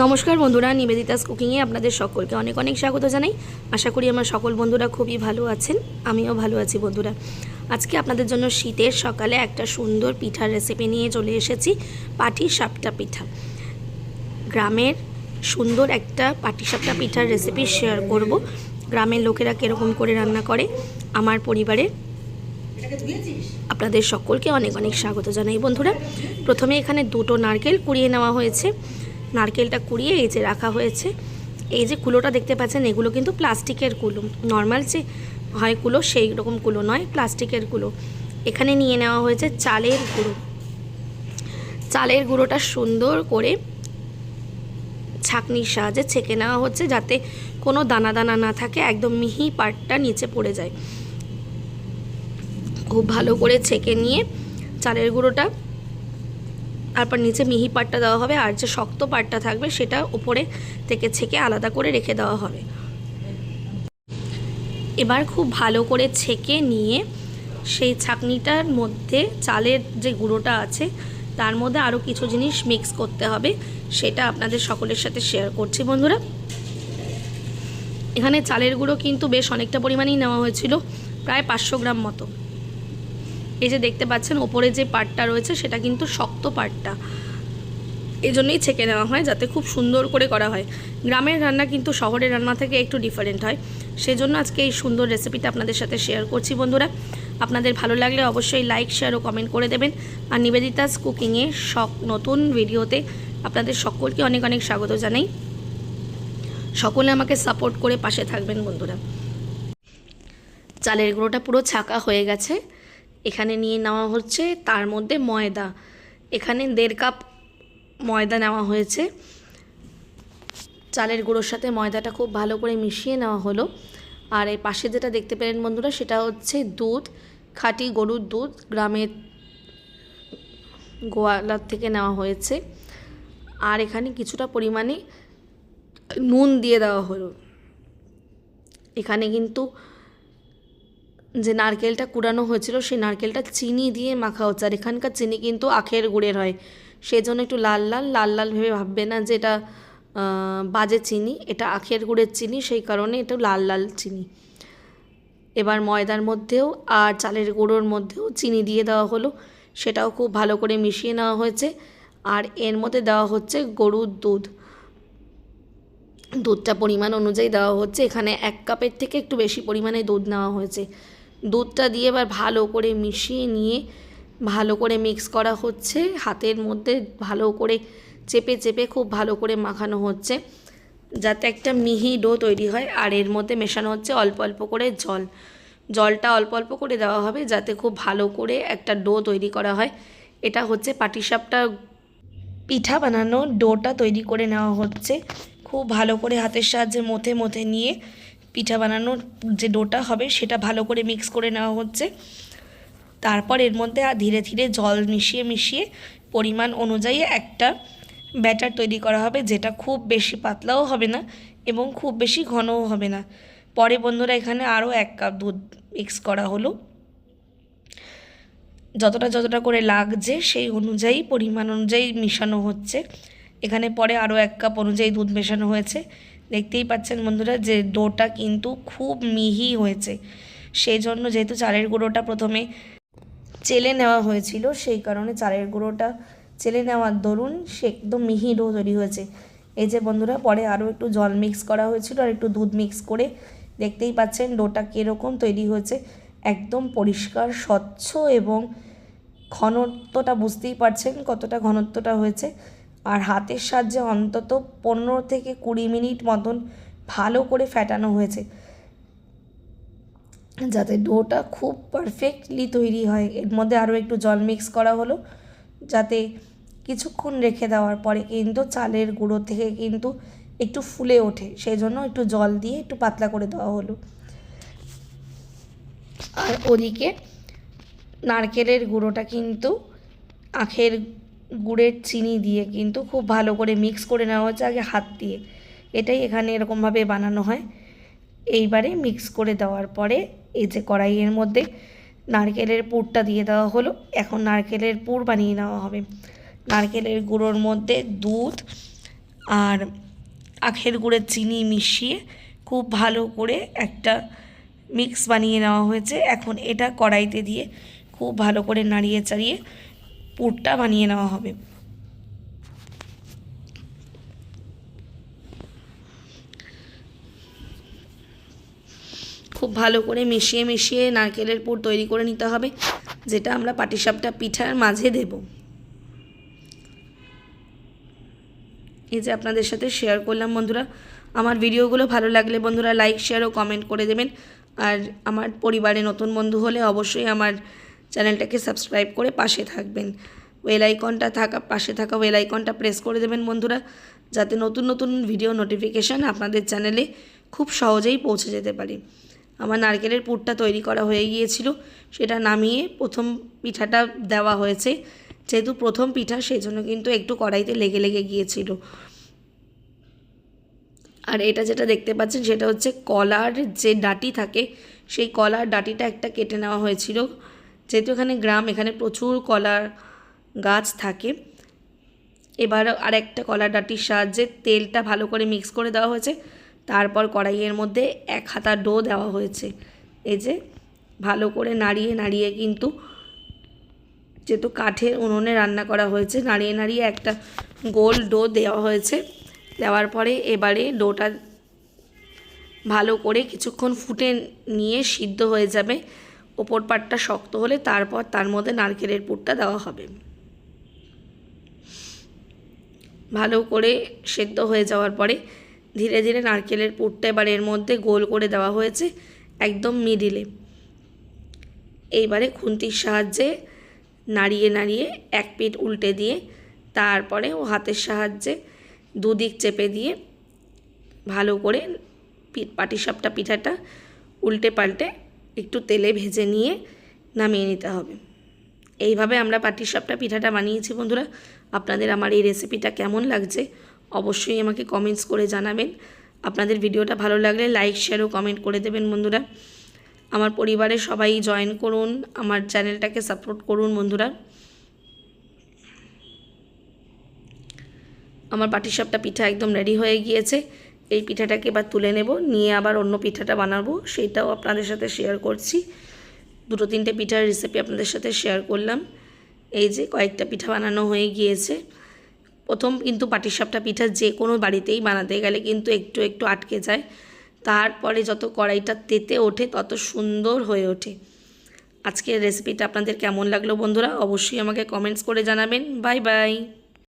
নমস্কার বন্ধুরা, নিবেদিতাস কুকিংয়ে আপনাদের সকলকে অনেক অনেক স্বাগত জানাই। আশা করি আমার সকল বন্ধুরা খুবই ভালো আছেন, আমিও ভালো আছি। বন্ধুরা, আজকে আপনাদের জন্য শীতের সকালে একটা সুন্দর পিঠার রেসিপি নিয়ে চলে এসেছি। পাটিসাপটা পিঠা। গ্রামের সুন্দর একটা পাটিসাপটা পিঠার রেসিপি শেয়ার করব। গ্রামের লোকেরা কীরকম করে রান্না করে আমার পরিবারে আপনাদের সকলকে অনেক অনেক স্বাগত জানাই। বন্ধুরা, প্রথমে এখানে দুটো নারকেল কুড়িয়ে নেওয়া হয়েছে। নারকেলটা কুড়িয়ে এই যে রাখা হয়েছে। এই যে কুলোটা দেখতে পাচ্ছেন, এগুলো কিন্তু প্লাস্টিকের কুলো, নর্মাল যে হয় কুলো সেই রকম কুলো নয়, প্লাস্টিকের কুলো। এখানে নিয়ে নেওয়া হয়েছে চালের গুঁড়ো। চালের গুঁড়োটা সুন্দর করে ছাঁকনির সাহায্যে ছেঁকে নেওয়া হচ্ছে, যাতে কোনো দানা দানা না থাকে, একদম মিহি পাটটা নিচে পড়ে যায়। খুব ভালো করে ছেঁকে নিয়ে চালের গুঁড়োটা, তারপর নিচে মিহি পাটটা দেওয়া হবে, আর যে শক্ত পাটটা থাকবে সেটা উপরে থেকে ছেঁকে আলাদা করে রেখে দেওয়া হবে। এবার খুব ভালো করে ছেঁকে নিয়ে সেই ছাঁকনিটার মধ্যে চালের যে গুঁড়োটা আছে তার মধ্যে আরও কিছু জিনিস মিক্স করতে হবে, সেটা আপনাদের সকলের সাথে শেয়ার করছি। বন্ধুরা, এখানে চালের গুঁড়ো কিন্তু বেশ অনেকটা পরিমাণেই নেওয়া হয়েছিল, প্রায় 500 গ্রাম মতো। এই যে দেখতে পাচ্ছেন ওপরে যে পাটটা রয়েছে সেটা কিন্তু শক্ত পাটটা, এই জন্যই ছেঁকে নেওয়া হয়, যাতে খুব সুন্দর করে করা হয়। গ্রামের রান্না কিন্তু শহরের রান্না থেকে একটু ডিফারেন্ট হয়, সেজন্য আজকে এই সুন্দর রেসিপিটা আপনাদের সাথে শেয়ার করছি। বন্ধুরা, আপনাদের ভালো লাগলে অবশ্যই লাইক, শেয়ার ও কমেন্ট করে দেবেন। আর নিবেদিতাস কুকিংয়ে নতুন ভিডিওতে আপনাদের সকলকে অনেক অনেক স্বাগত জানাই। সকলে আমাকে সাপোর্ট করে পাশে থাকবেন। বন্ধুরা, চালের গুঁড়োটা পুরো ছাঁকা হয়ে গেছে। এখানে নিয়ে নেওয়া হচ্ছে তার মধ্যে ময়দা। এখানে 1.5 কাপ ময়দা নেওয়া হয়েছে। চালের গুঁড়োর সাথে ময়দাটা খুব ভালো করে মিশিয়ে নেওয়া হলো। আর এই পাশে যেটা দেখতে পেলেন বন্ধুরা, সেটা হচ্ছে দুধ, খাঁটি গরুর দুধ, গ্রামের গোয়ালার থেকে নেওয়া হয়েছে। আর এখানে কিছুটা পরিমাণে নুন দিয়ে দেওয়া হলো। এখানে কিন্তু যে নারকেলটা কুড়ানো হয়েছিল সেই নারকেলটা চিনি দিয়ে মাখা হচ্ছে। আর এখানকার চিনি কিন্তু আখের গুড়ের হয়, সেই জন্য একটু লাল লাল ভেবে ভাববে না যে এটা বাজে চিনি, এটা আখের গুড়ের চিনি, সেই কারণে একটু লাল লাল চিনি। এবার ময়দার মধ্যেও আর চালের গুঁড়োর মধ্যেও চিনি দিয়ে দেওয়া হলো, সেটাও খুব ভালো করে মিশিয়ে নেওয়া হয়েছে। আর এর মধ্যে দেওয়া হচ্ছে গরুর দুধ। দুধটা পরিমাণ অনুযায়ী দেওয়া হচ্ছে। এখানে 1 কাপের থেকে একটু বেশি পরিমাণে দুধ নেওয়া হয়েছে। দুধটা দিয়ে এবার ভালো করে মিশিয়ে নিয়ে ভালো করে মিক্স করা হচ্ছে। হাতের মধ্যে ভালো করে চেপে চেপে খুব ভালো করে মাখানো হচ্ছে, যাতে একটা মিহি ডো তৈরি হয়। আর এর মধ্যে মেশানো হচ্ছে অল্প অল্প করে জল। জলটা অল্প অল্প করে দেওয়া হবে, যাতে খুব ভালো করে একটা ডো তৈরি করা হয়। এটা হচ্ছে পাটিসাপটা পিঠা বানানো ডোটা তৈরি করে নেওয়া হচ্ছে। খুব ভালো করে হাতের সাহায্যে মথে নিয়ে পিঠা বানানোর যে ডোটা হবে সেটা ভালো করে মিক্স করে নেওয়া হচ্ছে। তারপর এর মধ্যে ধীরে ধীরে জল মিশিয়ে পরিমাণ অনুযায়ী একটা ব্যাটার তৈরি করা হবে, যেটা খুব বেশি পাতলাও হবে না এবং খুব বেশি ঘনও হবে না। পরে বন্ধুরা, এখানে আরও 1 কাপ দুধ মিক্স করা হলো। যতটা করে লাগছে সেই অনুযায়ী পরিমাণ অনুযায়ী মিশানো হচ্ছে। এখানে পরে আরও 1 কাপ অনুযায়ী দুধ মেশানো হয়েছে। দেখতেই পাচ্ছেন বন্ধুরা যে ডোটা কিন্তু খুব মিহি হয়েছে। সেই জন্য যেহেতু চালের গুঁড়োটা প্রথমে চেলে নেওয়া হয়েছিল, সেই কারণে চালের গুঁড়োটা চেলে নেওয়ার দরুন সে একদম মিহি ডো তৈরি হয়েছে। এই যে বন্ধুরা, পরে আরও একটু জল মিক্স করা হয়েছিল আর একটু দুধ মিক্স করে দেখতেই পাচ্ছেন ডোটা কীরকম তৈরি হয়েছে। একদম পরিষ্কার, স্বচ্ছ এবং ঘনত্বটা বুঝতেই পারছেন কতটা ঘনত্বটা হয়েছে। আর হাতের সাহায্যে অন্তত 15 থেকে 20 মিনিট মতন ভালো করে ফেটানো হয়েছে, যাতে ডোটা খুব পারফেক্টলি তৈরি হয়। এর মধ্যে আরও একটু জল মিক্স করা হলো, যাতে কিছুক্ষণ রেখে দেওয়ার পরে কিন্তু চালের গুঁড়ো থেকে কিন্তু একটু ফুলে ওঠে, সেই জন্য একটু জল দিয়ে একটু পাতলা করে দেওয়া হলো। আর ওদিকে নারকেলের গুঁড়োটা কিন্তু আখের গুড়ের চিনি দিয়ে কিন্তু খুব ভালো করে মিক্স করে নেওয়া হচ্ছে আগে হাত দিয়ে। এটাই এখানে এরকমভাবে বানানো হয়। এইবারে মিক্স করে দেওয়ার পরে এই যে কড়াইয়ের মধ্যে নারকেলের পুরটা দিয়ে দেওয়া হলো। এখন নারকেলের পুর বানিয়ে নেওয়া হবে। নারকেলের গুঁড়োর মধ্যে দুধ আর আখের গুড়ের চিনি মিশিয়ে খুব ভালো করে একটা মিক্স বানিয়ে নেওয়া হয়েছে। এখন এটা কড়াইতে দিয়ে খুব ভালো করে নাড়িয়ে চাড়িয়ে পুরটা বানিয়ে নেওয়া হবে। খুব ভালো করে মিশিয়ে মিশিয়ে নারকেলের পুর তৈরি করে নিতে হবে, যেটা আমরা পাটিসাপটা পিঠার মাঝে দেব। এই যে আপনাদের সাথে শেয়ার করলাম বন্ধুরা। আমার ভিডিওগুলো ভালো লাগলে বন্ধুরা লাইক শেয়ার ও কমেন্ট করে দেবেন। আর আমার পরিবারে নতুন বন্ধু হলে অবশ্যই আমার চ্যানেলটাকে সাবস্ক্রাইব করে পাশে থাকবেন। পাশে থাকা বেল আইকনটা প্রেস করে দেবেন বন্ধুরা, যাতে নতুন নতুন ভিডিও নোটিফিকেশান আপনাদের চ্যানেলে খুব সহজেই পৌঁছে যেতে পারে। আমার নারকেলের পুরটা তৈরি করা হয়ে গিয়েছিল, সেটা নামিয়ে প্রথম পিঠাটা দেওয়া হয়েছে। যেহেতু প্রথম পিঠা সেই জন্য কিন্তু একটু কড়াইতে লেগে লেগে গিয়েছিল। আর এটা যেটা দেখতে পাচ্ছেন সেটা হচ্ছে কলার যে ডাঁটি থাকে, সেই কলার ডাঁটিটা একটা কেটে নেওয়া হয়েছিল। যেহেতু এখানে গ্রাম, এখানে প্রচুর কলার গাছ থাকে। এবার আর একটা কলার ডাঁটির সাহায্যে তেলটা ভালো করে মিক্স করে দেওয়া হয়েছে। তারপর কড়াইয়ের মধ্যে 1 হাতা ডো দেওয়া হয়েছে। এই যে ভালো করে নাড়িয়ে নাড়িয়ে, কিন্তু যেহেতু কাঠের উনুনে রান্না করা হয়েছে, নাড়িয়ে নাড়িয়ে একটা গোল ডো দেওয়া হয়েছে। দেওয়ার পরে এবারে ডোটা ভালো করে কিছুক্ষণ ফুটে নিয়ে সিদ্ধ হয়ে যাবে। ওপর পাটটা শক্ত হলে তারপর তার মধ্যে নারকেলের পুরটা দেওয়া হবে। ভালো করে সেদ্ধ হয়ে যাওয়ার পরে ধীরে ধীরে নারকেলের পুরটা এবার এর মধ্যে গোল করে দেওয়া হয়েছে একদম মিডিলে। এইবারে খুন্তির সাহায্যে নাড়িয়ে নাড়িয়ে এক পিঠ উল্টে দিয়ে তারপরে হাতের সাহায্যে দুদিক চেপে দিয়ে ভালো করে পাটিসাপটা পিঠাটা উল্টে পাল্টে একটু তেলে ভেজে নিয়ে নামিয়ে নিতে হবে। এইভাবে আমরা পাটিসাপটা পিঠাটা বানিয়েছি বন্ধুরা। আপনাদের আমার এই রেসিপিটা কেমন লাগছে অবশ্যই আমাকে কমেন্টস করে জানাবেন। আপনাদের ভিডিওটা ভালো লাগলে লাইক শেয়ার ও কমেন্ট করে দেবেন বন্ধুরা। আমার পরিবারের সবাই জয়েন করুন, আমার চ্যানেলটাকে সাপোর্ট করুন বন্ধুরা। আমার পাটিসাপটা পিঠা একদম রেডি হয়ে গিয়েছে। এই পিঠাটাকে এবার তুলে নেব, নিয়ে আবার অন্য পিঠাটা বানাবো, সেইটাও আপনাদের সাথে শেয়ার করছি। 2-3টে পিঠার রেসিপি আপনাদের সাথে শেয়ার করলাম। এই যে কয়েকটা পিঠা বানানো হয়ে গিয়েছে। প্রথম কিন্তু পাটিসাপটা পিঠা যে কোনো বাড়িতেই বানাতে গেলে কিন্তু একটু একটু আটকে যায়, তারপরে যত কড়াইটা তেতে ওঠে তত সুন্দর হয়ে ওঠে। আজকের রেসিপিটা আপনাদের কেমন লাগলো বন্ধুরা অবশ্যই আমাকে কমেন্টস করে জানাবেন। Bye bye.